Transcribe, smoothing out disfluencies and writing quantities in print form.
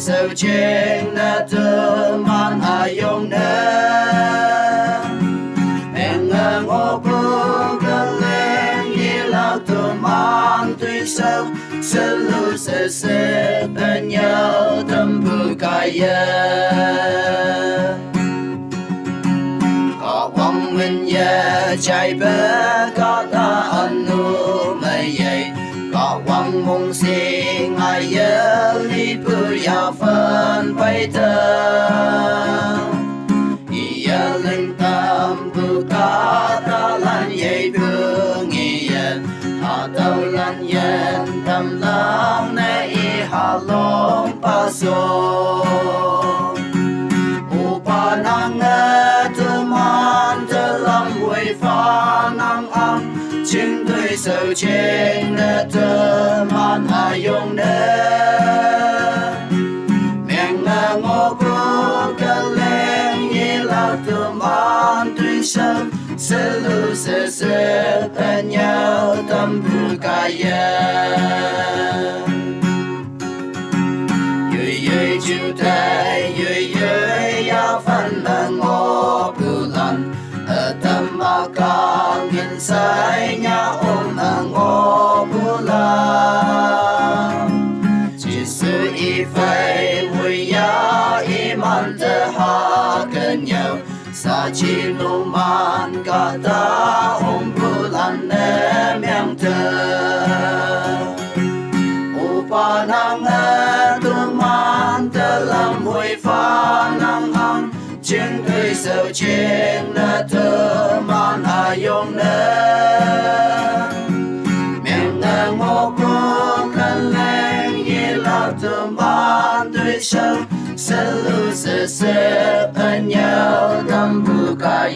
sầu trên na thơ man ayong na mẹ ngơ ngô bơ gơ lên như lao thơ man tuy sâu sơ lưu sơ bên nhau tâm bự cài có vong mình ya chạy bơ có ta anh nu mây dậy có vong mong xin ai nhớ đi bự ya phân bay thơ ya linh tâm bự ca ta lan dậy bự nghi yên hà tàu lan yên tâm lắm nè hà long pa so upa nang tư man tư lâm quay pha nang ang chính tôi sầu trên tư man ayong nè mẹ ngô cô cả lên như là tư man tuy sâu sẽ lưu sẽ bên nhau tâm bù cả dưới chiều tay dưới ya phân là ngô bù lần ở tâm mà càng hiện sai nhà ôm là ngô bù lần chỉ sự y phải vui ya y man te ha gần nhau sa chi lu man cả ta ôm bù lần em yang thơ upa nang tu man te lam vui pha nang ang trên cây sầu trên na thơ man ayong na mẹ ngô cô khăn lên như là thơ man tuy sâu sẽ lưu sẽ bên nhau tâm bù cả